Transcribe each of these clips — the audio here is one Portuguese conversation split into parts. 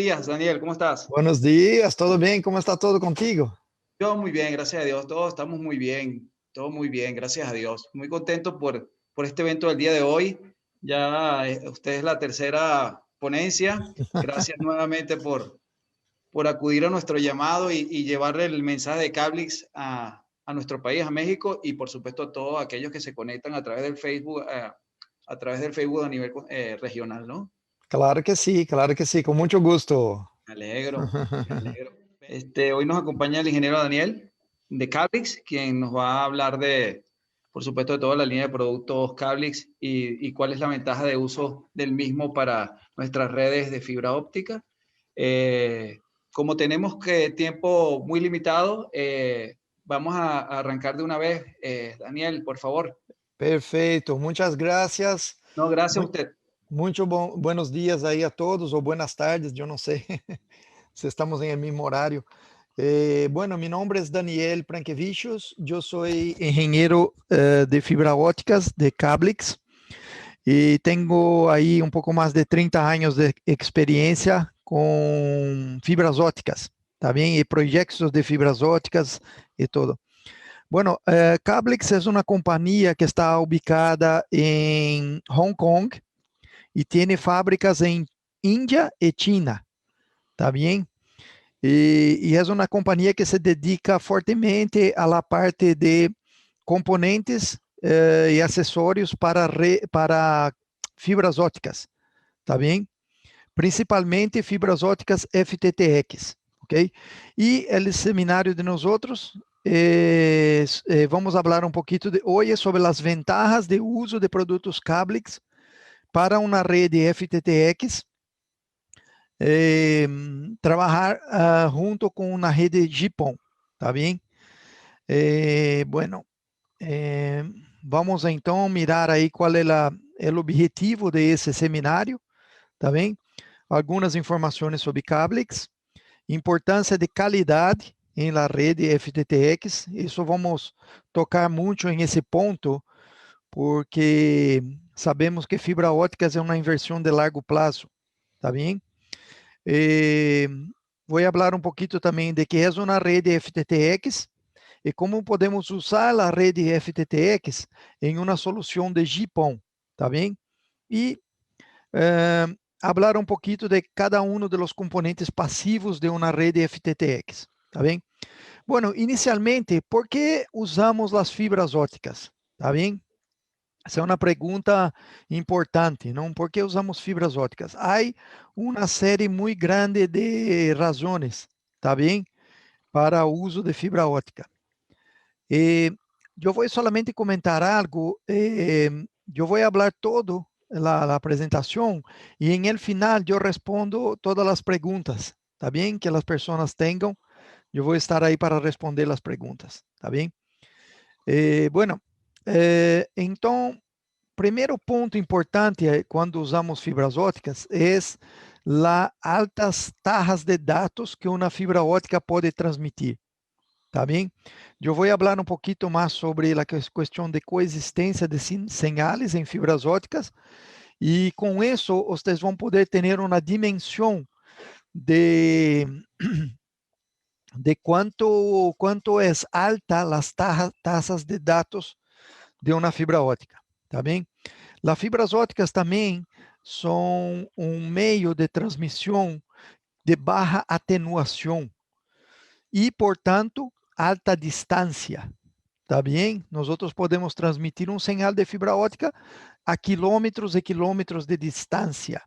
días, Daniel, ¿cómo estás? Buenos días, ¿todo bien? ¿Cómo está todo contigo? Yo muy bien, gracias a Dios, todos estamos muy bien, todo muy bien, gracias a Dios. Muy contento por este evento del día de hoy. Ya usted es la tercera ponencia. Gracias nuevamente por acudir a nuestro llamado y llevarle el mensaje de Cablix a nuestro país, a México, y por supuesto a todos aquellos que se conectan a través del Facebook, a través del Facebook a nivel regional, ¿no? Claro que sí, con mucho gusto. Me alegro, me alegro. Hoy nos acompaña el ingeniero Daniel de Cablix, quien nos va a hablar por supuesto, de toda la línea de productos Cablix y cuál es la ventaja de uso del mismo para nuestras redes de fibra óptica. Eh, Como tenemos tiempo muy limitado, vamos a arrancar de una vez. Daniel, por favor. Perfecto, muchas gracias. No, gracias a Mu- usted. Buenos días ahí a todos o buenas tardes, yo no sé si estamos en el mismo horario. Bueno, mi nombre es Daniel Prankevicius, yo soy ingeniero de fibra ópticas de Cablix y tengo ahí un poco más de 30 años de experiencia con fibras ópticas, también y proyectos de fibras ópticas y todo. Bueno, Cablix es una compañía que está ubicada en Hong Kong y tiene fábricas en India y China, ¿está bien? Y es una compañía que se dedica fuertemente a la parte de componentes y accesorios para fibras ópticas, ¿está bien? Principalmente fibras ópticas FTTX, ¿ok? Y el seminario de nosotros vamos a hablar un poquito de hoy sobre las ventajas de uso de productos Cablix para una red de FTTX, trabajar junto con una red de GPON, ¿está bien? Bueno, eh, vamos a então mirar aí qual é o objetivo de esse seminário, tá bem? Algumas informações sobre Cablix, importância de qualidade em la rede FTTX, isso vamos tocar muito em esse ponto, porque sabemos que fibra ótica é uma inversão de largo prazo, tá bem? Eh, Vou falar um pouquinho também de que é uma rede FTTX e como podemos usar a rede FTTX em uma solução de GPON, tá bem? E hablar um pouquinho de cada um dos componentes passivos de uma rede FTTX, tá bem? Bueno, inicialmente, ¿por qué usamos las fibras ópticas? ¿Está bien? Essa é uma pergunta importante, não? ¿Por que usamos fibras ópticas? Há uma série muito grande de razões, ¿está bem? Para o uso de fibra óptica. Eu vou solamente comentar algo, eu vou falar todo a apresentação e em el final eu respondo todas as perguntas, ¿está bem? Que as pessoas tenham. Eu vou estar aí para responder as perguntas, tá bem? Bueno, então, primeiro ponto importante quando usamos fibras ópticas é as altas taxas de dados que uma fibra óptica pode transmitir, tá bem? Eu vou falar um pouquinho mais sobre a questão de coexistência de señales em fibras ópticas e com isso vocês vão poder ter uma dimensão de cuánto es alta las tasas de datos de una fibra óptica, ¿está bien? Las fibras ópticas también son un medio de transmisión de baja atenuación y, por tanto, alta distancia, ¿está bien? Nosotros podemos transmitir un señal de fibra óptica a kilómetros y kilómetros de distancia.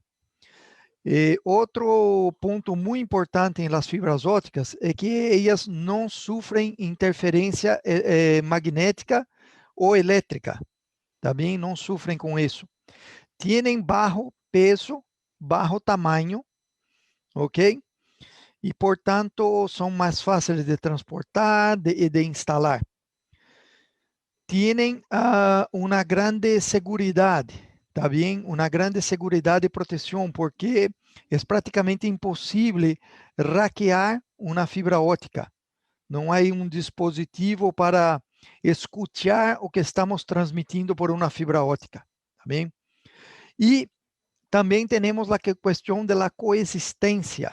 Outro ponto muito importante em las fibras ópticas é que elas não sofrem interferência magnética ou elétrica, também não sofrem com isso. Tienen bajo peso, bajo tamanho, ok? E, portanto, são mais fáceis de transportar e de instalar. Tienen uma grande seguridade, tá bem? Uma grande seguridade e proteção, porque é praticamente impossível hackear uma fibra óptica. Não há um dispositivo para escutar o que estamos transmitindo por uma fibra óptica, tá bem? E também temos a questão da coexistência,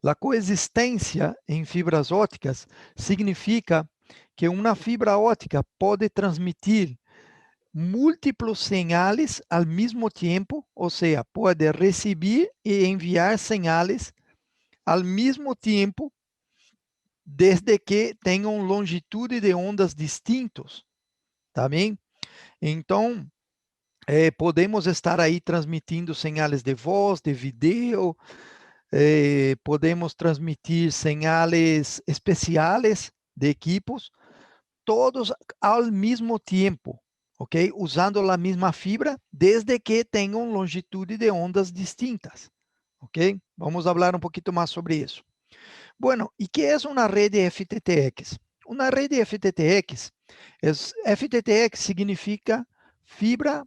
A coexistência em fibras óticas significa que uma fibra ótica pode transmitir múltiplos sinais ao mesmo tempo, ou seja, pode receber e enviar sinais ao mesmo tempo, desde que tenham longitude de ondas distintos, tá bem? Então, podemos estar aí transmitindo sinais de voz, de vídeo, podemos transmitir sinais especiais de equipos, todos ao mesmo tempo, ok? Usando a mesma fibra, desde que tenham longitude de ondas distintas, ok? Vamos falar um pouquinho mais sobre isso. Bueno, ¿y qué es una red de FTTX? Una red de FTTX, FTTX significa fibra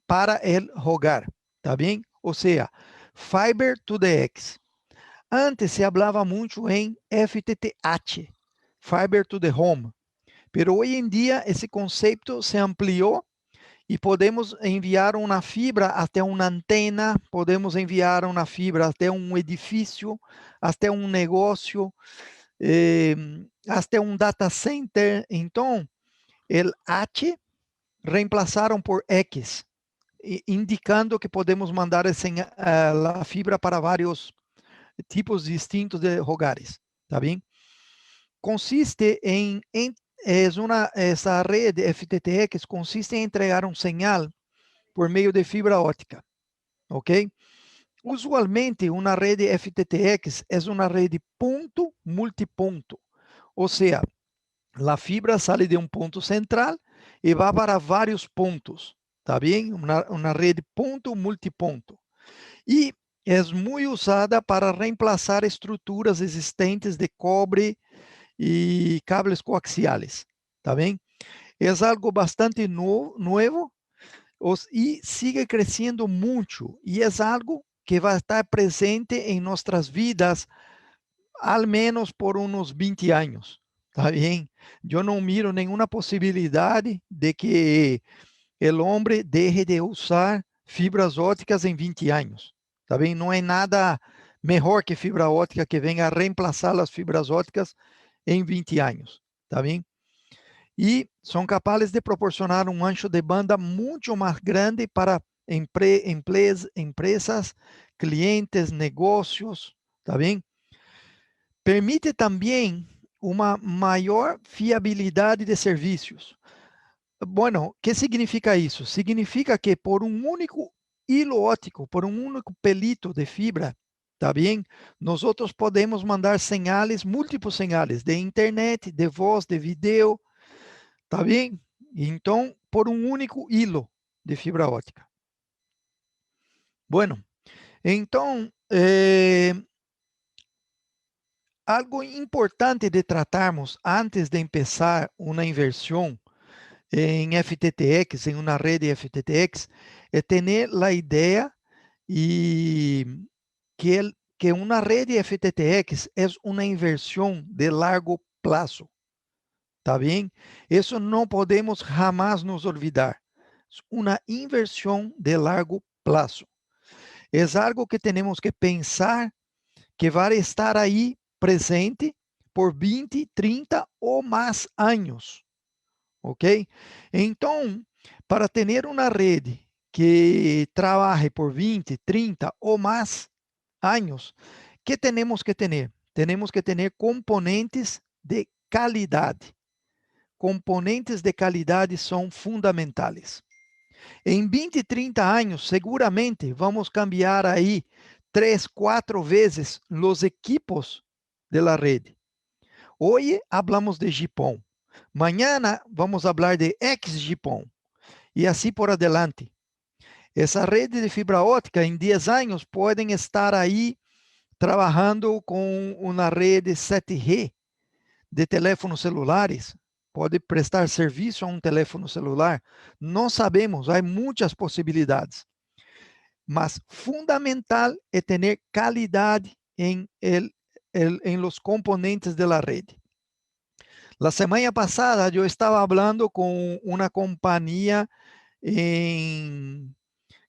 para el hogar, ¿está bien? O sea, Fiber to the X. Antes se hablaba mucho en FTTH, Fiber to the Home, pero hoy en día ese concepto se amplió y podemos enviar una fibra hasta una antena, podemos enviar una fibra hasta un edificio, hasta un negocio, hasta un data center. Então, el H reemplazaram por X, indicando que podemos mandar a fibra para vários tipos distintos de hogares, tá bem? Consiste essa rede FTTX consiste em entregar um sinal por meio de fibra ótica, ok? Usualmente, uma rede FTTX é uma rede ponto-multiponto, ou seja, a fibra sai de um ponto central e vai para vários pontos, tá bem? Uma rede ponto-multiponto. E é muito usada para reemplaçar estruturas existentes de cobre e cables coaxiales, tá bem? É algo bastante novo e sigue crescendo muito, e é algo que vai estar presente em nossas vidas ao menos por uns 20 anos, tá bem? Eu não miro nenhuma possibilidade de que o homem deixe de usar fibras óticas em 20 anos, tá bem? Não é nada melhor que fibra ótica que venha a reemplaçar as fibras óticas em 20 anos, tá bem? E são capazes de proporcionar um ancho de banda muito mais grande para empresas, clientes, negócios, tá bem? Permite também uma maior fiabilidade de serviços. Bueno, o que significa isso? Significa que por um único hilo óptico, por um único pelito de fibra, tá bem? Nós podemos mandar sinais, múltiplos sinais de internet, de voz, de vídeo, tá bem? Então, por um único hilo de fibra ótica. Bueno, então, algo importante de tratarmos antes de começar uma inversão em FTTX, em uma rede FTTX, é ter a ideia e que uma rede FTTX é uma inversão de largo prazo. ¿Está bem? Isso não podemos jamais nos olvidar. Uma inversão de largo prazo. É algo que temos que pensar que vai estar aí presente por 20, 30 ou mais anos. Ok? Então, para ter uma rede que trabalhe por 20, 30 ou mais anos, que temos que ter? Temos que ter componentes de qualidade. Componentes de qualidade são fundamentais. Em 20, 30 anos, seguramente vamos cambiar aí 3, 4 vezes os equipos da rede. Hoje hablamos de GPON. Mañana vamos falar de ex-GPON. E assim por adelante. Essa rede de fibra ótica, em 10 anos, podem estar aí trabalhando com uma rede 7G de teléfonos celulares. Pode prestar serviço a um telefone celular. Não sabemos, há muitas possibilidades. Mas fundamental é ter qualidade em los componentes da rede. La semana passada eu estava falando com uma companhia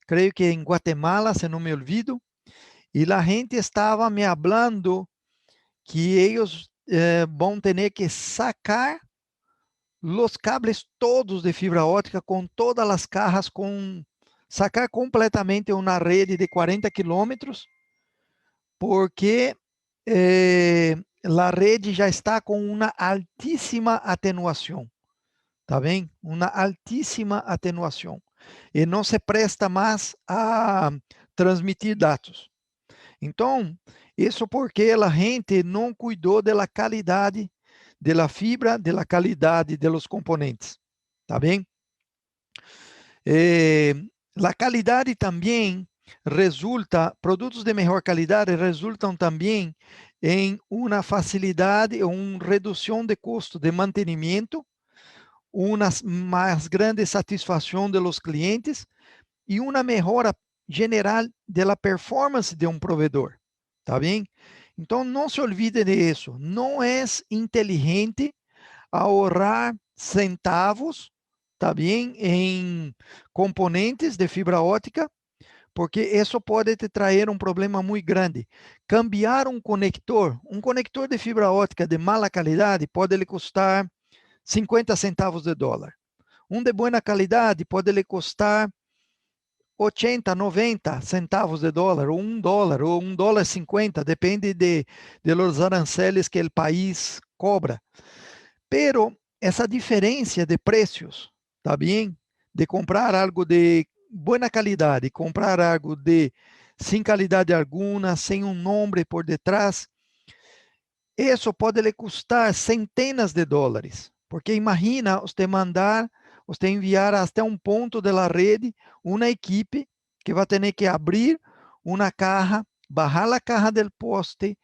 creio que em Guatemala, se não me olvido, e a gente estava me falando que eles vão ter que sacar os cables todos de fibra ótica com todas as cajas, sacar completamente uma rede de 40 quilômetros, porque a rede já está com uma altíssima atenuação, tá bem? Uma altíssima atenuação. E não se presta mais a transmitir dados. Então, isso porque a gente não cuidou da qualidade da fibra, da qualidade dos componentes, tá bem? A qualidade também resulta, produtos de melhor qualidade resultam também em uma facilidade, uma redução de custo de mantenimento, uma mais grande satisfação dos clientes e uma melhora geral da performance de um provedor, tá bem? Então, não se olvide disso. Não é inteligente ahorrar centavos, tá bem, em componentes de fibra ótica, porque isso pode te trazer um problema muito grande. Cambiar um conector de fibra ótica de mala qualidade pode lhe custar 50 centavos de dólar. Um de boa qualidade pode lhe custar 80, 90 centavos de dólar, ou $1, ou $1,50, depende de los aranceles que o país cobra. Pero essa diferença de preços, tá bem? De comprar algo de boa qualidade, comprar algo de sem qualidade alguma, sem um nome por detrás, isso pode lhe custar centenas de dólares. Porque imagina você enviar até um ponto da rede uma equipe que vai ter que abrir uma caja, bajar a caja do poste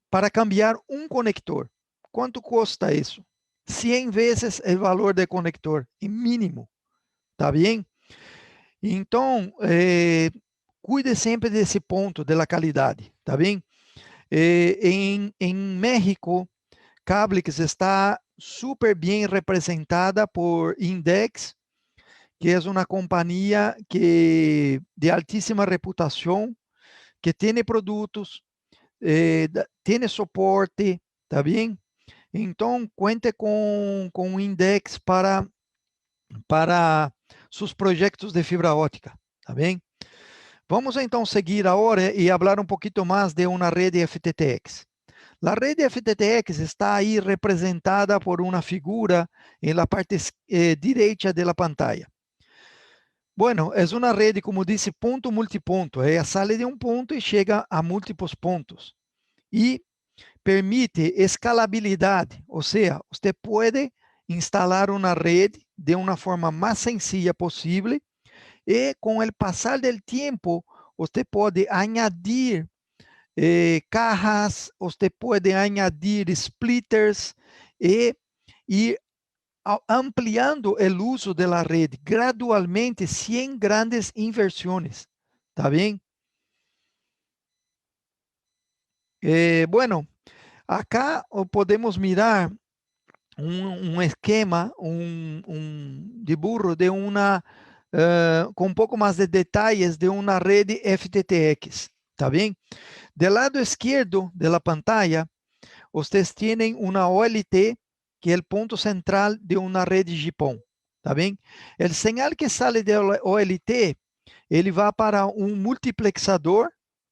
para cambiar um conector. Quanto custa isso? 100 vezes o valor do conector, em mínimo. Tá bem? Então, cuide sempre desse ponto da qualidade, tá bem? Em México, Cablix está super bem representada por Index, que é uma companhia de altíssima reputação, que tem produtos, tem suporte, tá bem? Então, conte com o Index para seus projetos de fibra ótica, tá bem? Vamos então seguir agora e falar um pouquinho mais de uma rede FTTX. A rede FTTX está aí representada por uma figura na parte direita da pantalla. Bueno, é uma rede, como disse, ponto multiponto. Ela sai de um ponto e chega a múltiplos pontos. E permite escalabilidade, ou seja, você pode instalar uma rede de uma forma mais sencilla possível e com o passar do tempo, você pode añadir cajas, você pode añadir splitters e ir ampliando o uso da rede gradualmente sem grandes inversões, ¿tá bem? Bueno, acá podemos mirar um esquema, dibujo de uma, com um pouco mais de detalhes de uma rede FTTX, tá bem? Do lado esquerdo da pantalla, vocês têm uma OLT, que é o ponto central de uma rede GPON, tá bem? O sinal que sai da OLT, ele vai para um multiplexador,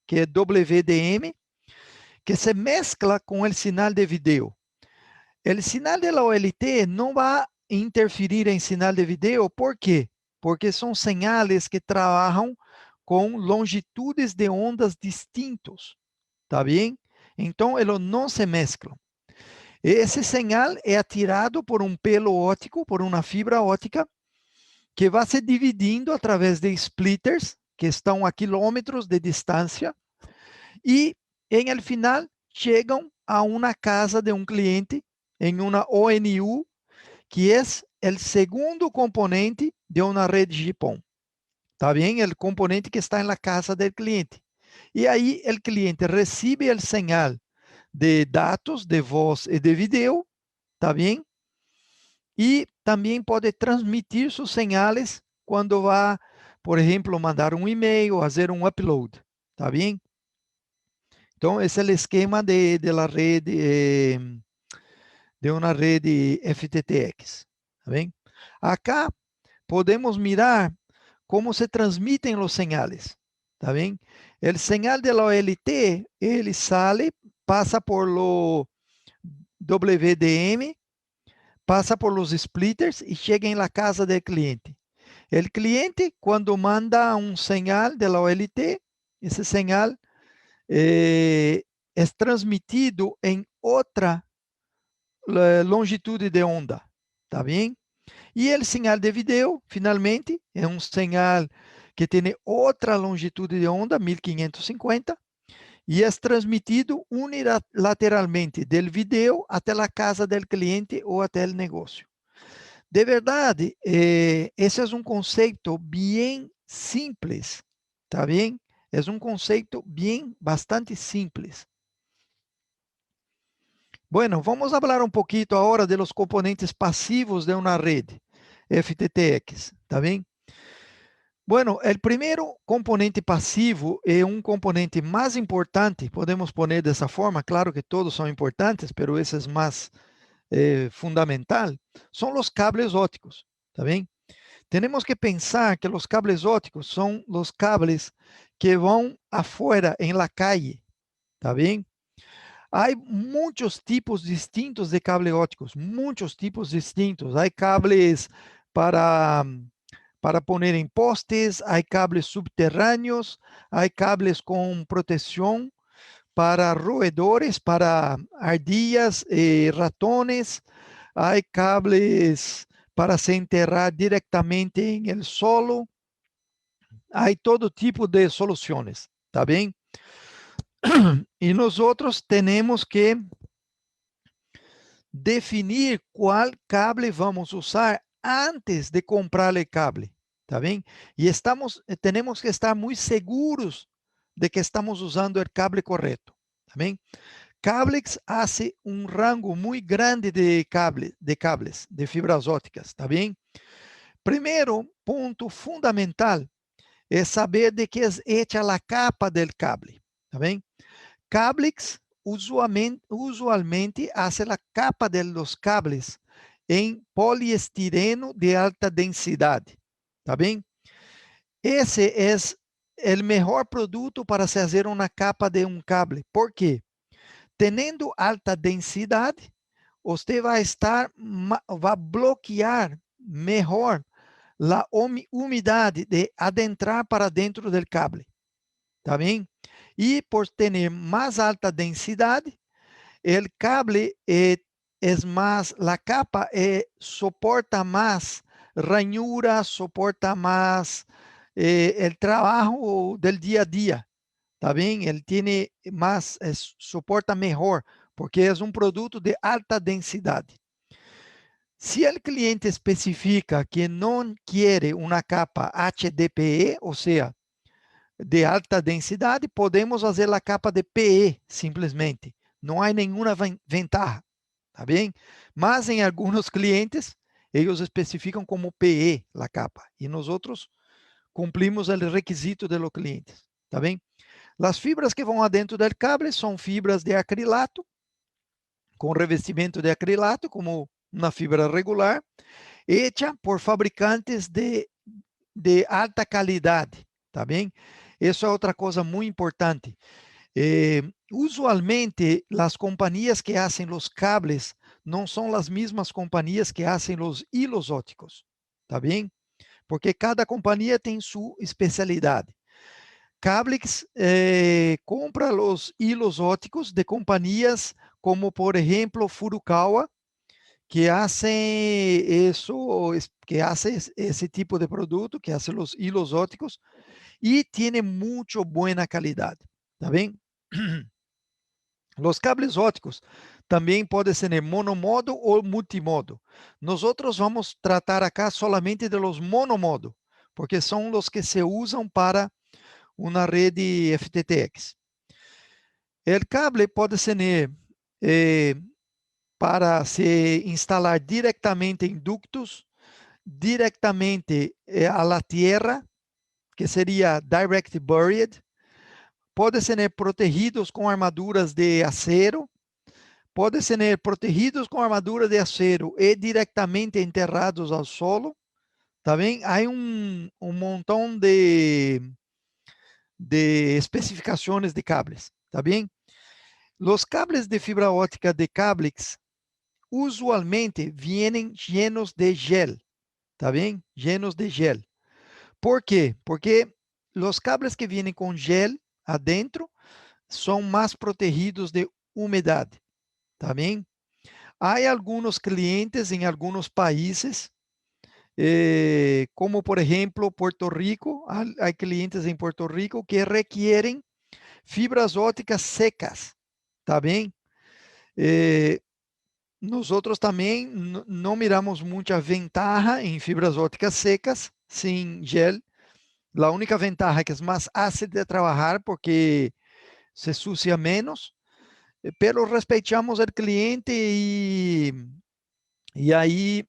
que é WDM, que se mescla com o sinal de vídeo. O sinal da OLT não vai interferir em sinal de vídeo, por quê? Porque são sinais que trabalham com longitudes de ondas distintos, tá bem? Então, eles não se mesclam. Esse sinal é atirado por um pelo óptico, por uma fibra óptica, que vai se dividindo através de splitters, que estão a quilômetros de distância, e, em el final, chegam a uma casa de um cliente, em uma ONU, que é o segundo componente de uma rede GPON. Tá bem? O componente que está na casa do cliente. E aí, o cliente recebe o sinal de dados, de voz e de vídeo, tá bem? E também pode transmitir seus sinais quando vai, por exemplo, mandar um e-mail, fazer um upload, tá bem? Então, esse é o esquema de la rede, de uma rede FTTX, tá bem? Acá podemos mirar como se transmitem os señales, tá bem? O señal de la OLT, ele sale, passa por lo WDM, passa por los splitters e chega em la casa del cliente. El cliente, quando manda um señal de la OLT, esse señal é transmitido em outra longitude de onda, tá bem? E o sinal de vídeo, finalmente, é um sinal que tem outra longitude de onda, 1550, e é transmitido unilateralmente do vídeo até a casa do cliente ou até o negócio. De verdade, esse é um conceito bem simples, tá bem? É um conceito bastante simples. Bueno, vamos falar um pouquinho agora de los componentes passivos de uma rede FTTX, tá bem? Bueno, o primeiro componente passivo é um componente mais importante, podemos pôr dessa forma, claro que todos são importantes, mas esse é mais fundamental, são os cables óticos, tá bem? Temos que pensar que os cables óticos são os cables que vão afuera, em la calle, tá bem? Há muitos tipos distintos de cables óticos, muitos tipos distintos. Há cables para poner em postes, há cables subterrâneos, há cables com proteção para roedores, para ardillas, ratones, há cables para se enterrar diretamente em el solo, há todo tipo de soluções, tá bem? E nós outros temos que definir qual cable vamos usar antes de comprar o cable, tá bem? E temos que estar muito seguros de que estamos usando o cable correto, tá bem? Cablex hace um rango muito grande de cables, de fibras ópticas, tá bem? Primeiro ponto fundamental é saber de que é hecha a capa do cable, tá bem? Cablex usualmente hace a capa de los cables em poliestireno de alta densidade, tá bem? Esse é o melhor produto para se fazer uma capa de um cable. ¿Por quê? Tendo alta densidade, você vai bloquear melhor a umidade de adentrar para dentro do cable, tá bem? E por ter mais alta densidade, o cable é mais, a capa soporta mais ranhuras, soporta mais o trabalho do dia a dia, tá bem? Ele tem mais, suporta melhor, porque é um produto de alta densidade. Se o cliente especifica que não quer uma capa HDPE, ou seja, de alta densidade, podemos fazer a capa de PE, simplesmente. Não há nenhuma ventaja, tá bem? Mas em alguns clientes, eles especificam como PE a capa, e nós outros cumprimos o requisito de los clientes, tá bem? As fibras que vão adentro do cable são fibras de acrilato, com revestimento de acrilato, como uma fibra regular, hecha por fabricantes de alta qualidade, tá bem? Isso é outra coisa muito importante. Usualmente, as companhias que fazem os cables não são as mesmas companhias que fazem os hilos ópticos, tá bem? Porque cada companhia tem sua especialidade. Cablex compra os hilos ópticos de companhias como, por exemplo, Furukawa, que hacen esse tipo de produto, que hace os hilos ópticos, e tem muito boa qualidade, tá bem? Os cables ópticos também podem ser monomodo ou multimodo. Nós vamos tratar acá solamente de los monomodo, porque são os que se usam para uma rede FTTX. O cable pode ser para se instalar diretamente em ductos, diretamente a la tierra, que seria direct buried, Pode ser protegidos com armaduras de acero, pode ser protegidos com armadura de acero e diretamente enterrados ao solo. Tá bem? Há um montão de especificações de cables, tá bem? Os cables de fibra óptica de Cablix usualmente vienen llenos de gel, tá bem? Llenos de gel. ¿Por quê? Porque os cables que vienen com gel adentro são mais protegidos de umidade, tá bem? Há alguns clientes em alguns países, como por exemplo Puerto Rico, há clientes em Puerto Rico que requerem fibras ópticas secas, tá bem? Nós também não miramos muita ventaja em fibras ópticas secas, sem gel. A única ventaja é que é mais fácil de trabalhar porque se sucia menos, pero respeitamos o cliente e aí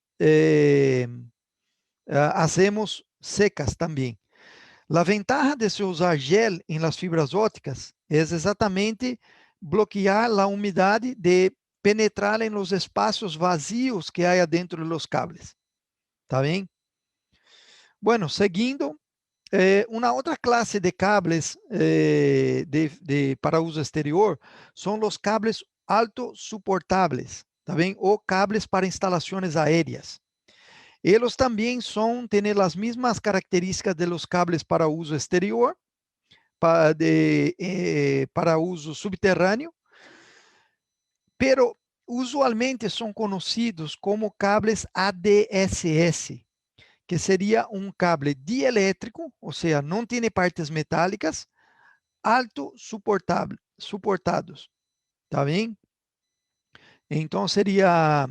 hacemos secas também. A ventaja de se usar gel em las fibras ópticas é exatamente bloquear a umidade de penetrar em los espaços vazios que há dentro de los cables. ¿Tá bem? Bueno, seguindo, uma outra classe de cables para uso exterior são os cables autosuportáveis, tá bem? Ou cables para instalações aéreas. Eles também têm as mesmas características de los cables para uso exterior, para uso subterrâneo, pero usualmente são conhecidos como cables ADSS, que seria um cable dielétrico, ou seja, não tem partes metálicas, suportados, tá bem? Então seria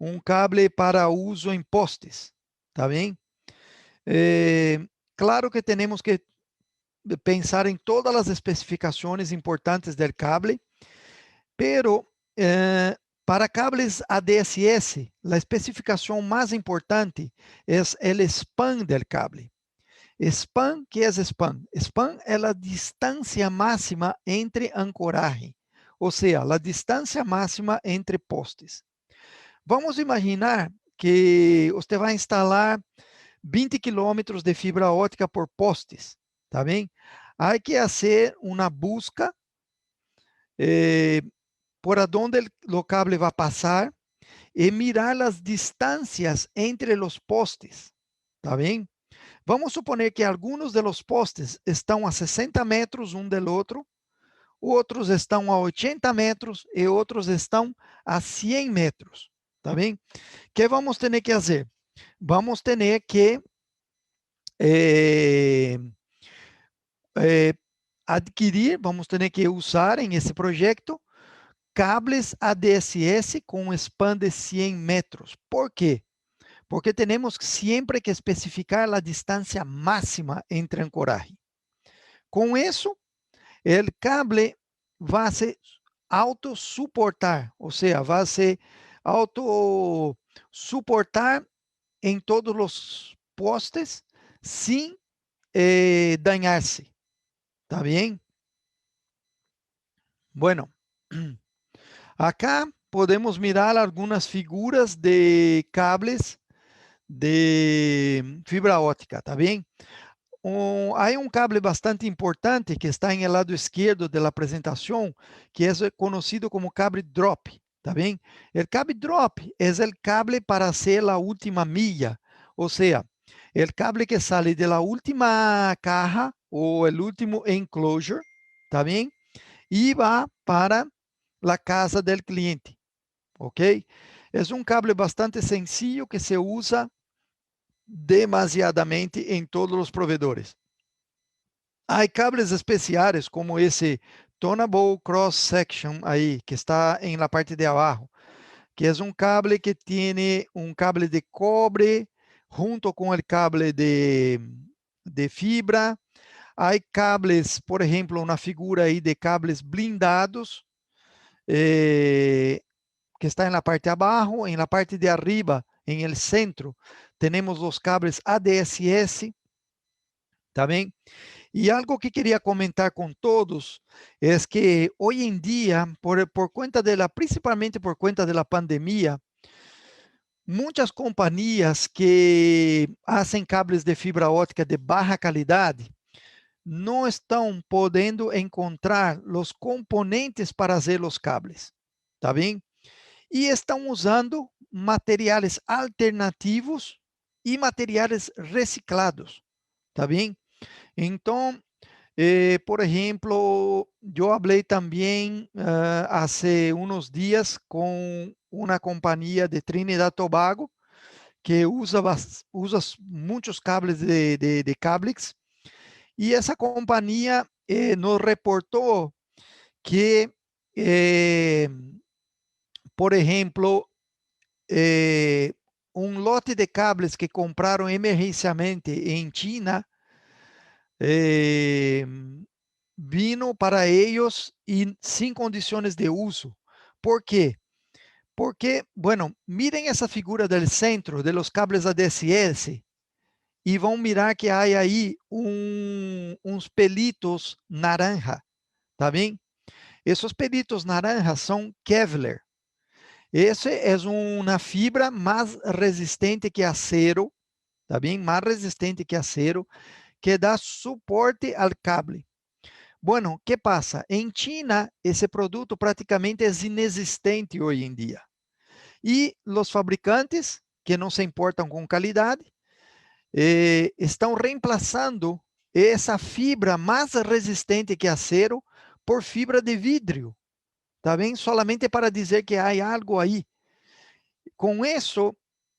um cable para uso em postes, tá bem? Claro que temos que pensar em todas as especificações importantes do cable, pero para cables ADSS, a especificação mais importante é o span do cable. Span, que é span? Span é a distância máxima entre ancoragem, ou seja, a distância máxima entre postes. Vamos imaginar que você vai instalar 20 quilômetros de fibra óptica por postes, tá bem? Há que fazer uma busca por onde o cable vai passar e mirar as distâncias entre os postes, tá bem? Vamos suponer que alguns de los postes estão a 60 metros um do outro, outros estão a 80 metros e outros estão a 100 metros, tá bem? O que vamos ter que fazer? Vamos ter que adquirir, vamos ter que usar em esse projeto cables ADSS com span de 100 metros. ¿Por quê? Porque temos sempre que especificar a distância máxima entre ancoragem. Com isso, o cable vai se autosuportar, ou seja, vai se autosuportar em todos os postes sem dañar-se. ¿Tá bem? Bueno, acá podemos mirar algumas figuras de cables de fibra óptica, tá bem? Há um cable bastante importante que está em el lado esquerdo da apresentação, que é conhecido como cable drop, tá bem? O cable drop é o cable para hacer a última milha, ou seja, o cable que sale de la última caja ou o último enclosure, tá bem? E vai para a casa do cliente, ok? É um cable bastante sencillo que se usa demasiadamente em todos os provedores. Há cables especiais como esse Tonable Cross Section aí, que está em la parte de abaixo, que é um cable que tem um cable de cobre junto com o cable de fibra. Há cables, por exemplo, uma figura aí de cables blindados, que está na parte de abaixo, em la parte de arriba, em el centro, temos os cables ADSS, tá bem? E algo que queria comentar com todos é que hoje em dia, por conta principalmente por conta da pandemia, muitas companhias que fazem cables de fibra ótica de baixa qualidade não estão podendo encontrar os componentes para fazer os cables, tá bem? E estão usando materiais alternativos e materiais reciclados, tá bem? Então, por ejemplo, yo hablé también hace unos días con una compañía de Trinidad y Tobago que usa muchos cables de Cablix y esa compañía nos reportó que, por ejemplo, un lote de cables que compraron emergencialmente en China eh, vino para ellos y sin condiciones de uso. ¿Por qué? Porque, bueno, miren esa figura del centro de los cables ADSL y van a mirar que hay ahí unos pelitos naranja, ¿está bien? Esos pelitos naranjas son Kevlar. Esse é uma fibra mais resistente que acero, tá bem? Mais resistente que acero, que dá suporte ao cable. Bueno, ¿qué pasa? En China, ese producto prácticamente es inexistente hoy en día. Y los fabricantes, que no se importan con calidad, están reemplazando esa fibra más resistente que acero por fibra de vidrio. ¿Está bien? Solamente para decir que hay algo ahí. Con eso,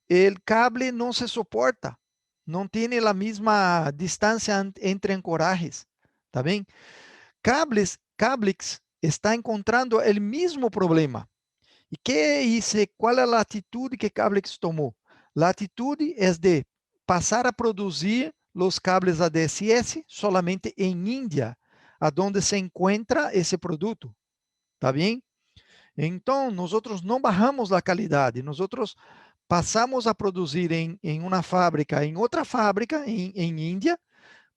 el cable no se soporta. No tiene la misma distancia entre ancorajes. ¿Está bien? Cablix está encontrando o mesmo problema. E qual é a atitude que Cablix tomou? A atitude é de passar a produzir os cables ADSS solamente em Índia, aonde se encontra esse produto. ¿Tá bem? Então, nós não barramos a qualidade, nós passamos a produzir em uma fábrica, em outra fábrica, em Índia,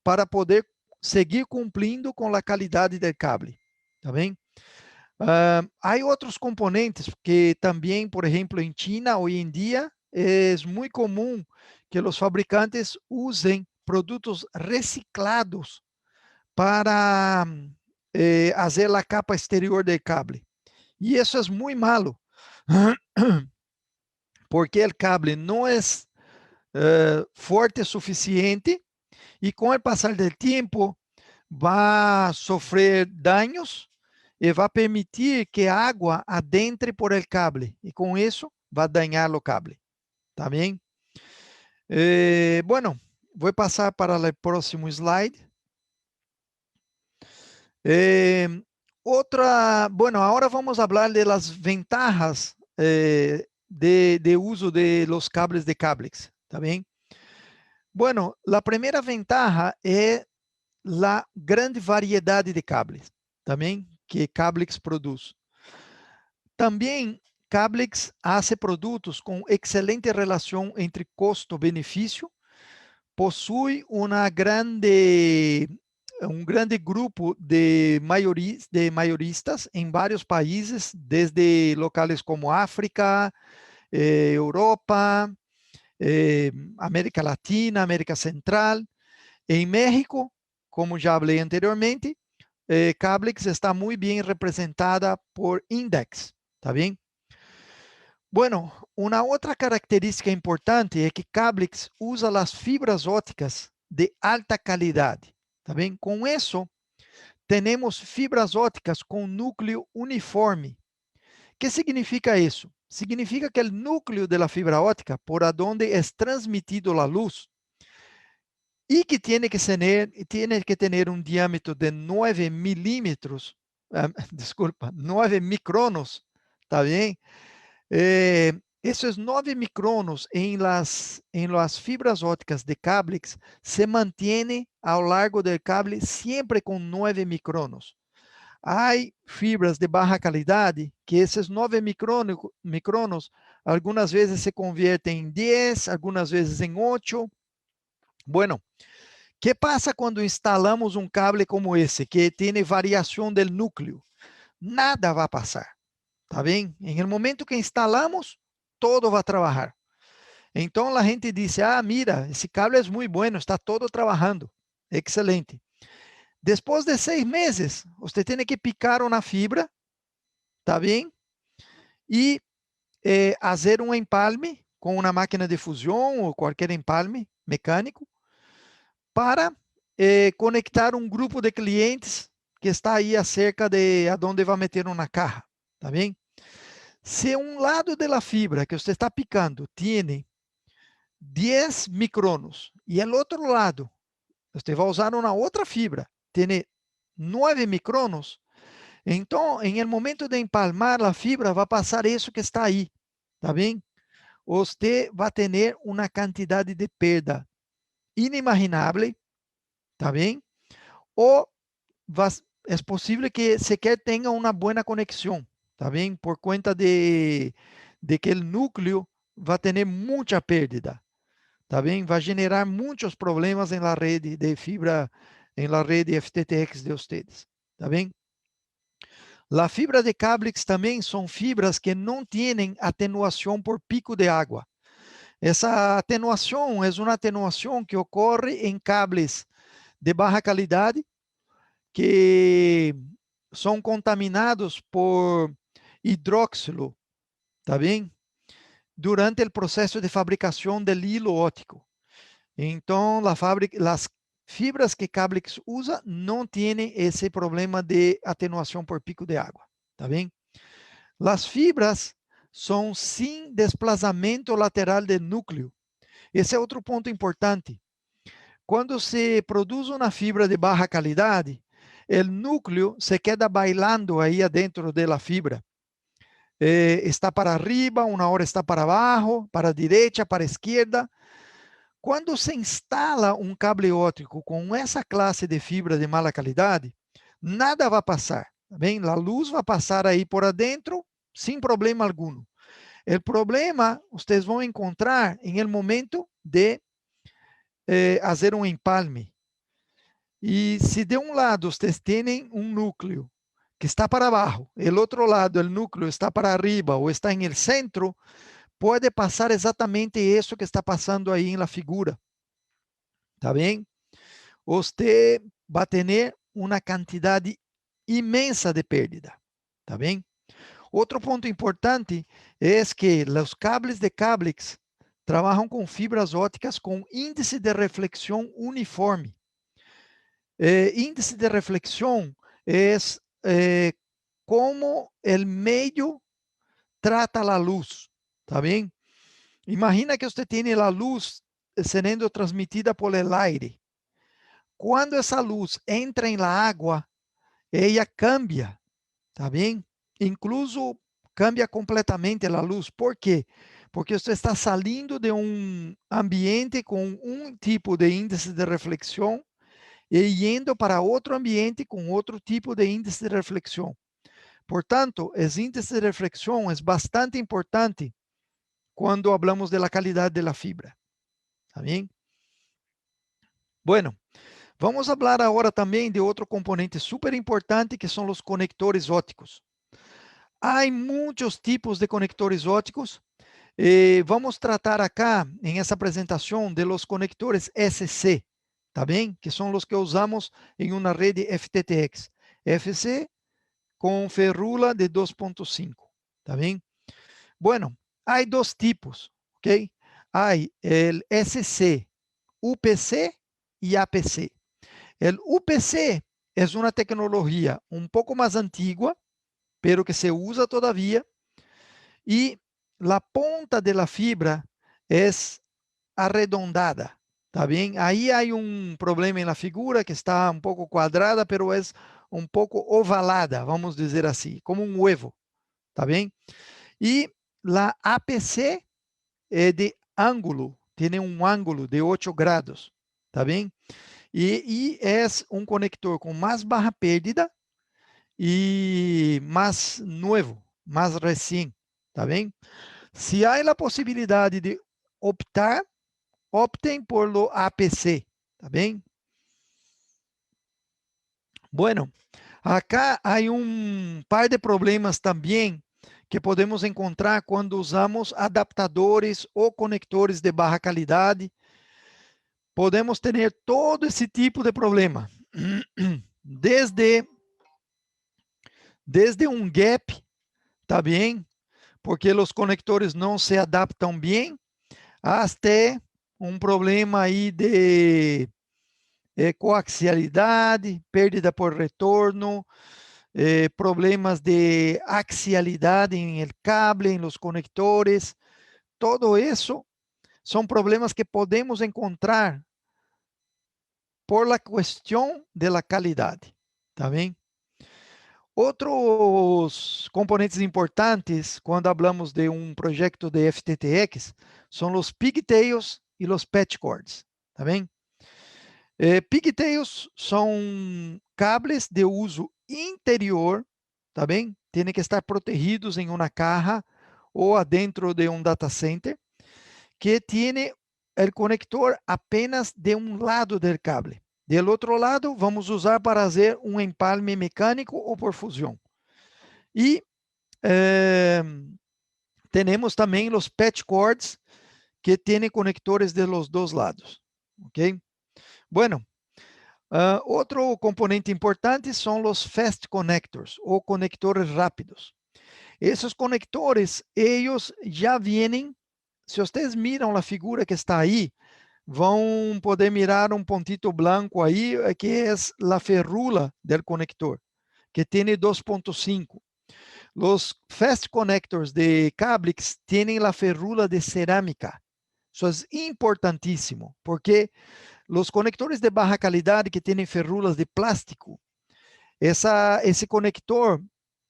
para poder seguir cumprindo com a qualidade do cable, tá bem? Há outros componentes que também, por exemplo, em China, hoje em dia, é muito comum que os fabricantes usem produtos reciclados para fazer a capa exterior do cable. E isso é muito malo, porque o cable não é forte o suficiente e com o passar do tempo vai sofrer danos e vai permitir que a água adentre por el cable e com isso vai dañar o cable. ¿Tá bem? Bueno, vou passar para o próximo slide. Bueno, agora vamos falar de las ventajas de uso de los cables de Cablix. ¿Tá bem? Bueno, a primeira ventaja é a grande variedade de cables, também que Cablix produz. Também Cablix hace produtos com excelente relação entre custo-benefício, possui um grande grupo de maioristas em vários países, desde locais como África, Europa, América Latina, América Central. Em México, como já falei anteriormente, Cablix está muito bem representada por Index, ¿tá bem? Bueno, uma outra característica importante é que Cablix usa as fibras ópticas de alta qualidade, ¿tá bem? Com isso, temos fibras ópticas com núcleo uniforme. O que significa isso? Significa que o núcleo da fibra óptica, por onde é transmitido a luz, e que tem que ter um diâmetro de 9 milímetros, desculpa, 9 micronos, tá bem? Esses 9 micronos em las fibras ópticas de Cablix se mantêm ao largo do cable sempre com 9 micronos. Há fibras de baixa qualidade que esses 9 micronos algumas vezes se convertem em 10, algumas vezes em 8. Bueno, que passa quando instalamos um cable como esse, que tem variação do núcleo? Nada vai passar, tá bem? Em el momento que instalamos, todo vai trabalhar. Então, a gente diz, ah, mira, esse cable é muito bueno, está todo trabalhando. Excelente. Depois de 6 meses, você tem que picar uma fibra, tá bem? E fazer um empalme com uma máquina de fusão ou qualquer empalme mecânico para conectar um grupo de clientes que está aí acerca de aonde vai meter uma caja, tá bem? Se um lado da fibra que você está picando tem 10 micronos e o outro lado você vai usar uma outra fibra, tem 9 micronos, então, em el momento de empalmar a fibra, vai passar isso que está aí, tá bem? Você vai ter uma quantidade de perda inimaginável, tá bem? Ou é possível que sequer tenha uma boa conexão, tá bem? Por conta de que o núcleo vai ter muita perda, tá bem? Vai generar muitos problemas em la rede de fibra, em la rede FTTX de vocês, tá bem? La fibra de cables também são fibras que não têm atenuação por pico de água. Essa atenuação é uma atenuação que ocorre em cables de baixa qualidade, que são contaminados por hidróxilo, tá bem? Durante o processo de fabricação do hilo óptico. Então, as fibras que Cablix usa não têm esse problema de atenuação por pico de água, tá bem? As fibras são sem desplazamento lateral de núcleo. Esse é outro ponto importante. Quando se produz uma fibra de baixa qualidade, o núcleo se queda bailando aí adentro da fibra. Está para arriba, uma hora está para abaixo, para a direita, para a esquerda. Quando se instala um cable óptico com essa classe de fibra de mala qualidade, nada vai passar, tá bem? A luz vai passar aí por adentro, sem problema algum. O problema, vocês vão encontrar em el momento de fazer um empalme. E se de um lado vocês têm um núcleo que está para abaixo, o outro lado, o núcleo está para arriba ou está em el centro, pode passar exatamente isso que está passando aí na figura. Tá bem? Você vai ter uma quantidade imensa de perda. Tá bem? Outro ponto importante é que os cables de Cablix trabalham com fibras ópticas com índice de reflexão uniforme. Índice de reflexão é como o meio trata a luz, tá bem? Imagina que você tem a luz sendo transmitida por el aire. Quando essa luz entra em la água, ela cambia, tá bem? Incluso cambia completamente a luz. Por quê? Porque você está saindo de um ambiente com um tipo de índice de reflexão e indo para outro ambiente com outro tipo de índice de reflexão. Portanto, esse índice de reflexão é bastante importante quando falamos da qualidade da fibra. Tá bem? Bueno, vamos falar agora também de outro componente super importante que são os conectores ópticos. Há muitos tipos de conectores ópticos. Vamos tratar acá, em essa apresentação, de los conectores SC, tá bem? Que são os que usamos em uma rede FTTX. FC com ferrula de 2.5, tá bem? Bueno, há dois tipos, ok? Há o SC, UPC e APC. O UPC é uma tecnologia um pouco mais antiga, pero que se usa todavía, e a ponta da fibra é arredondada, tá bem? Aí há um problema na figura que está um pouco quadrada, pero é um pouco ovalada, vamos dizer assim, como um huevo, tá bem? E a APC é de ângulo, tem um ângulo de 8 graus, tá bem? E é um conector com mais baixa perda e mais novo, mais recém, tá bem? Se há a possibilidade de optar, optem por lo APC, tá bem? Bueno, acá hay un par de problemas también que podemos encontrar quando usamos adaptadores ou conectores de baja qualidade. Podemos ter todo esse tipo de problema, desde um gap, tá bem? Porque os conectores não se adaptam bem, até um problema aí de coaxialidade, perda por retorno, problemas de axialidade em el cable, em los conectores. Todo isso são problemas que podemos encontrar por la questão de la calidade, tá bem? Outros componentes importantes quando falamos de um projeto de FTTX são os pigtails e os patch cords, tá bem? Pigtails são cables de uso interior, tá bem? Tem que estar protegidos em uma caja ou adentro de um data center, que tem o conector apenas de um lado do cable. Do outro lado, vamos usar para fazer um empalme mecânico ou por fusão. E temos também os patch cords, que têm conectores de los dois lados. Ok? Bueno, outro componente importante são os fast connectors, ou conectores rápidos. Esses conectores, eles já vêm, se vocês miram a figura que está aí, vão poder mirar um pontito branco aí, que é a ferrula do conector, que tem 2.5. Os fast connectors de Cablix têm a ferrula de cerâmica. Isso é importantíssimo, porque os conectores de baja qualidade que têm ferrulas de plástico, esse conector,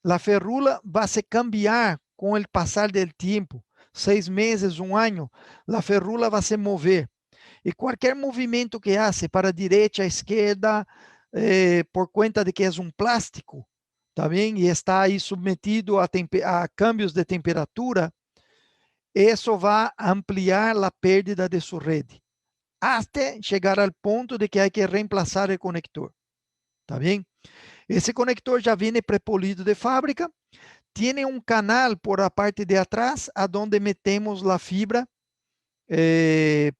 a ferrula vai se cambiar com o passar do tempo. 6 meses, 1 ano, a ferrula vai se mover. E qualquer movimento que hace para a direita, à esquerda, por conta de que é um plástico, tá bem? E está aí submetido a cambios de temperatura, isso vai ampliar a perda de sua rede, até chegar ao ponto de que há que reemplazar o conector, tá bem? Esse conector já vem pré-polido de fábrica, tem um canal por a parte de atrás, aonde metemos a fibra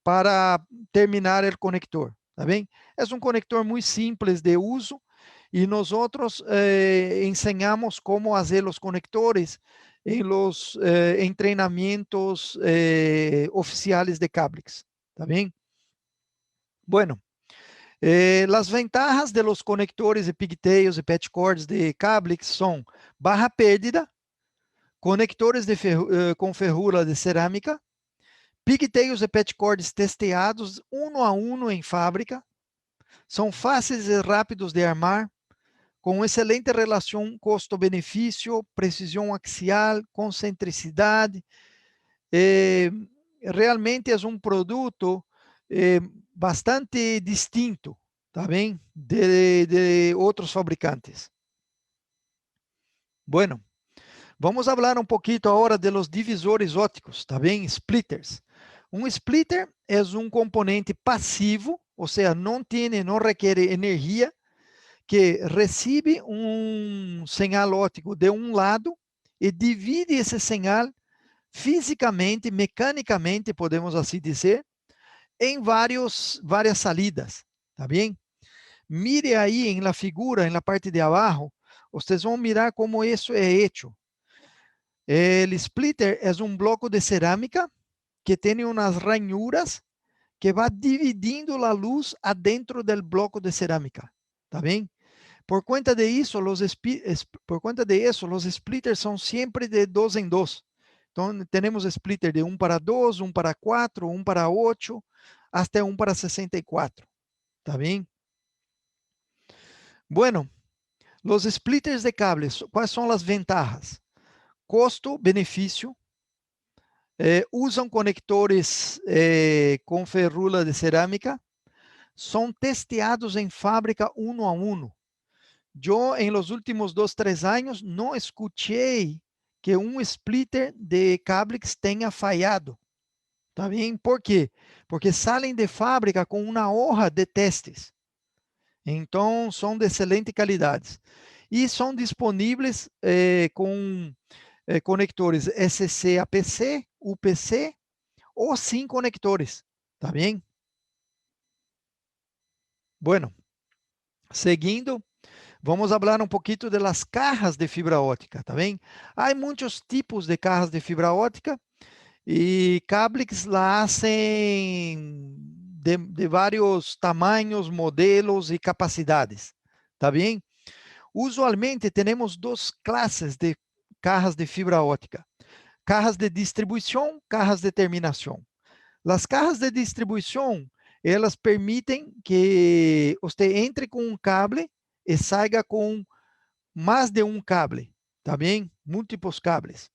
para terminar o conector, tá bem? É um conector muito simples de uso e nós ensinamos como fazer os conectores em treinamentos oficiais de Cablix, tá bem? Bueno, as ventajas de los conectores de pigtails e patch cords de Cablix são baja pérdida, conectores com ferrura de cerâmica, pigtails e patch cords testeados 1 a 1 em fábrica, são fáceis e rápidos de armar, com excelente relação custo-benefício, precisão axial, concentricidade. Realmente é um produto bastante distinto, tá bem? De outros fabricantes. Bueno, vamos falar um pouquinho agora de los divisores ópticos, tá bem? Splitters. Um splitter é um componente passivo, ou seja, não requer energia, que recebe um sinal óptico de um lado e divide esse sinal fisicamente, mecanicamente, podemos assim dizer, em várias salidas, tá bem? Mire aí na figura, na parte de abaixo, vocês vão mirar como isso é hecho. O splitter é um bloco de cerâmica que tem umas ranhuras que vai dividindo a luz adentro do bloco de cerâmica, tá bem? Por conta de isso, os splitters são sempre de 2 em 2. Então, temos splitter de 1 para 2, 1 para 4, 1 para 8, até 1 para 64. Tá bem? Bueno, os splitters de cables, quais são as vantagens? Custo-benefício. Usam conectores com ferrula de cerâmica. São testeados em fábrica 1 a 1. Eu, em los últimos 2, 3 anos, não escutei que um splitter de Cablix tenha falhado. Tá bem? Por quê? Porque saem de fábrica com uma hoja de testes. Então, são de excelente qualidade. E são disponíveis com conectores SC a PC, UPC ou sem conectores, tá bem? Bueno, seguindo, vamos falar um pouquinho de las cajas de fibra óptica, tá bem? Há muitos tipos de cajas de fibra óptica e Cablix la hacen de vários tamanhos, modelos e capacidades, tá bem? Usualmente temos duas classes de cajas de fibra óptica: cajas de distribuição, cajas de terminação. As cajas de distribuição, elas permitem que você entre com um cable e saia com mais de um cable, tá bem? Múltiplos cables.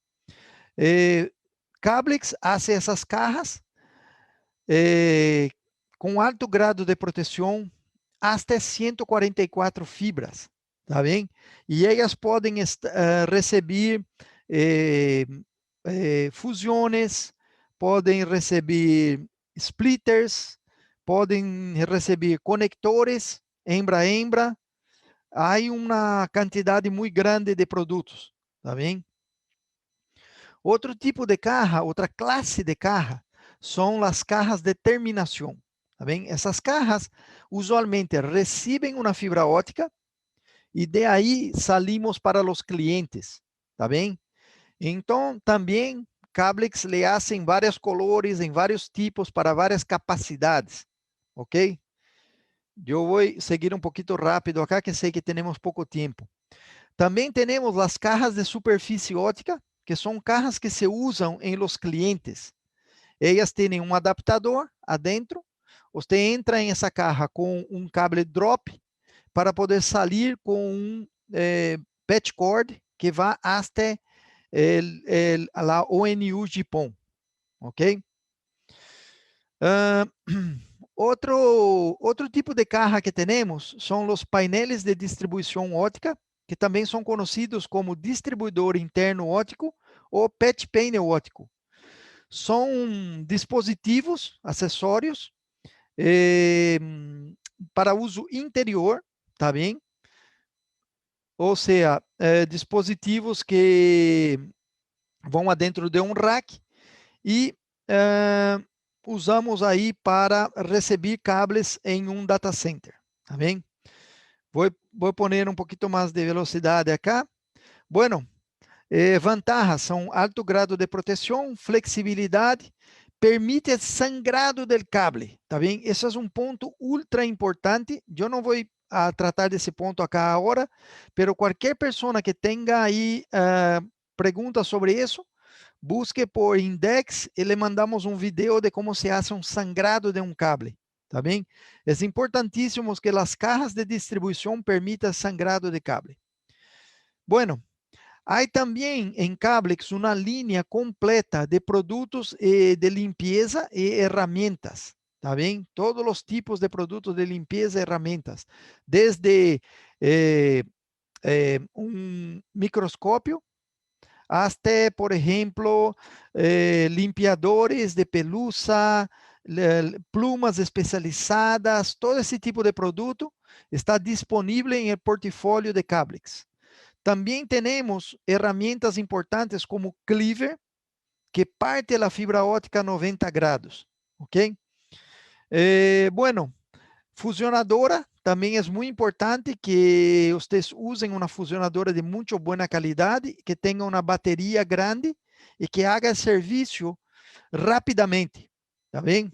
Cablix hace essas cajas com alto grado de proteção, até 144 fibras, tá bem? E elas podem receber fusões, podem receber splitters, podem receber conectores, hembra-hembra. Há uma quantidade muito grande de produtos, tá bem? Outro tipo de caja, outra classe de caja, são as cajas de terminação, tá bem? Essas cajas usualmente recebem uma fibra óptica e de aí salimos para os clientes, tá bem? Então, também Cablix le hacen vários colores, em vários tipos, para várias capacidades, ok? Eu vou seguir um pouquinho rápido acá, que sei que temos pouco tempo. Também temos as cajas de superfície óptica, que são cajas que se usam em los clientes. Elas têm um adaptador adentro. Você entra em essa caja com um cable drop para poder sair com um patch cord que vai até a ONU Japão, ok? Outro tipo de caja que temos são os painéis de distribuição óptica, que também são conhecidos como distribuidor interno óptico ou patch panel óptico. São dispositivos, acessórios, para uso interior, tá bem? Ou seja, dispositivos que vão adentro de um rack e usamos aí para receber cables em um data center, tá bem? Vou pôr um pouquinho mais de velocidade acá. Bueno, vantagens são alto grado de proteção, flexibilidade, permite sangrado del cable, tá bem? Esse é um ponto ultra importante. Eu não vou tratar desse ponto acá agora, pero qualquer pessoa que tenha aí perguntas sobre isso, busque por Index e le mandamos um vídeo de como se hace um sangrado de um cable, tá bem? É importantíssimo que as cajas de distribuição permitam sangrado de cable. Bueno, há também em Cablix uma linha completa de produtos de limpeza e ferramentas, tá bem? Todos os tipos de produtos de limpeza e ferramentas, desde um microscópio até, por exemplo, limpiadores de pelusa, plumas especializadas, todo esse tipo de produto está disponível em el portfólio de Cablix. Também temos ferramentas importantes como Cleaver, que parte a fibra óptica a 90 graus, ok? Bueno, fusionadora, também é muito importante que vocês usem uma fusionadora de muito boa qualidade, que tenha uma bateria grande e que haga serviço rapidamente, tá bem?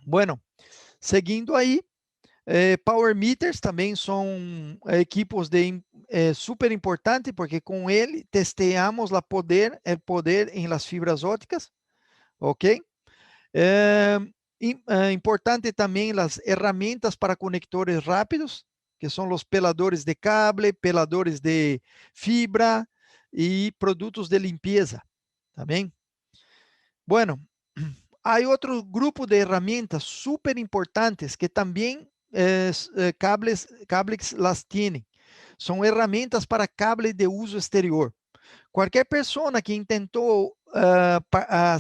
Bueno, seguindo aí, Power meters também são equipos super importantes, porque com ele testeamos o poder em las fibras ópticas, ok? Importante também as ferramentas para conectores rápidos, que são os peladores de cable, peladores de fibra e produtos de limpeza, tá bem? Bueno, há outro grupo de ferramentas super importantes que também cables las tienen. São ferramentas para cable de uso exterior. Qualquer pessoa que tentou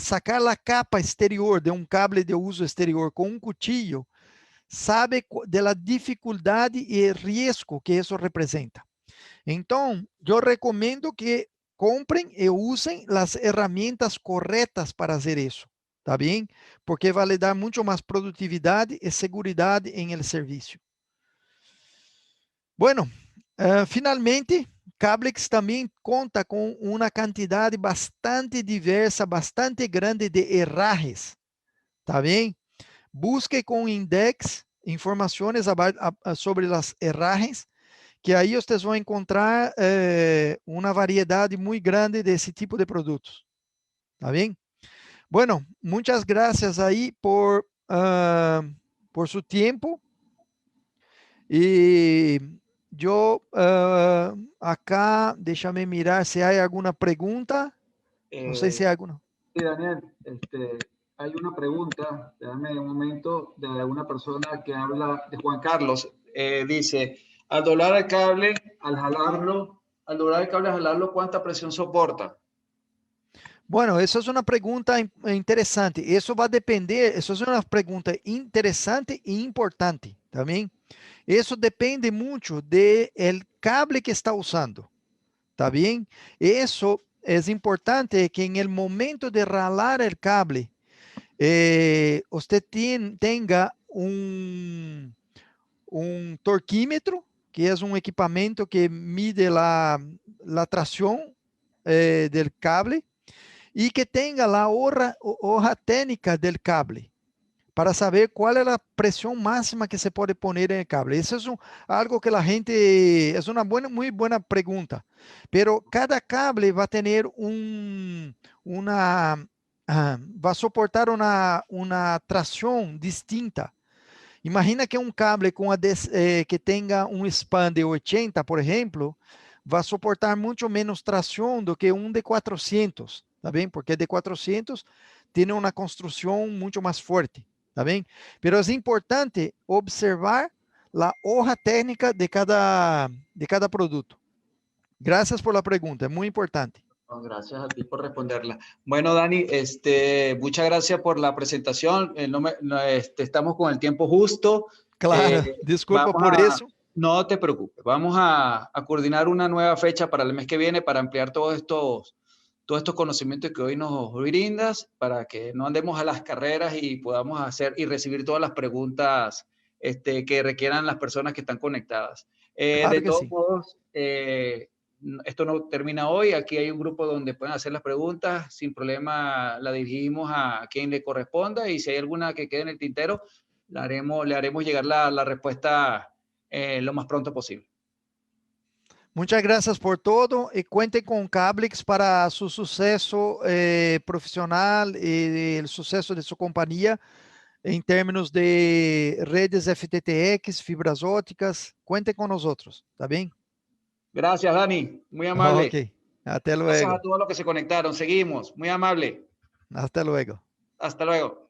sacar a capa exterior de um cable de uso exterior com um cuchillo, sabe da dificuldade e risco que isso representa. Então, eu recomendo que comprem e usem as ferramentas corretas para fazer isso, tá bem? Porque vai lhe dar muito mais produtividade e segurança em el serviço. Bueno, finalmente, Cablex também conta com uma quantidade bastante diversa, bastante grande de errares, tá bem? Busque com Index informações sobre as errares, que aí vocês vão encontrar uma variedade muito grande desse tipo de produtos, tá bem? Bueno, muitas graças aí por seu tempo e eu acá, deixa-me mirar se há alguma pergunta. Não sei se há alguma. Sí, Daniel, hay una pregunta, dame un momento, de una persona que habla, de Juan Carlos, dice, al doblar el cable, al jalarlo, ¿cuánta presión soporta? Bueno, essa é uma pergunta interessante. Isso vai depender, essa é uma pergunta interessante e importante também. Isso depende muito do cable que está usando, tá bem? Isso é importante que em el momento de ralar o cable, você tenha um torquímetro, que é um equipamento que mide a tração do cable, e que tenha a hoja técnica do cable, para saber qual é a pressão máxima que se pode pôr no cable. Isso é algo que a gente, é uma muito boa pergunta, pero cada cable vai ter vai suportar uma tração distinta. Imagina que um cable que tenha um span de 80, por exemplo, vai suportar muito menos tração do que um de 400, tá bem? Porque de 400 tem uma construção muito mais forte, tá bem? Mas é importante observar a hoja técnica de cada produto. Gracias por la pregunta, es muy importante. Gracias a ti por responderla. Bueno, Dani, muchas gracias por la presentación. Estamos con el tiempo justo. Claro, disculpa por eso. No te preocupes. Vamos a coordinar una nueva fecha para el mes que viene para ampliar todos estos conocimientos que hoy nos brindas, para que no andemos a las carreras y podamos hacer y recibir todas las preguntas que requieran las personas que están conectadas. Claro de que todos sí. modos, esto no termina hoy. Aquí hay un grupo donde pueden hacer las preguntas. Sin problema, la dirigimos a quien le corresponda, y si hay alguna que quede en el tintero, le haremos llegar la respuesta lo más pronto posible. Muchas gracias por todo y cuente con Cablex para su suceso profesional y el suceso de su compañía en términos de redes FTTX, fibras ópticas. Cuente con nosotros, ¿está bien? Gracias, Dani. Muy amable. Ok, hasta luego. Gracias a todos los que se conectaron. Seguimos. Muy amable. Hasta luego. Hasta luego.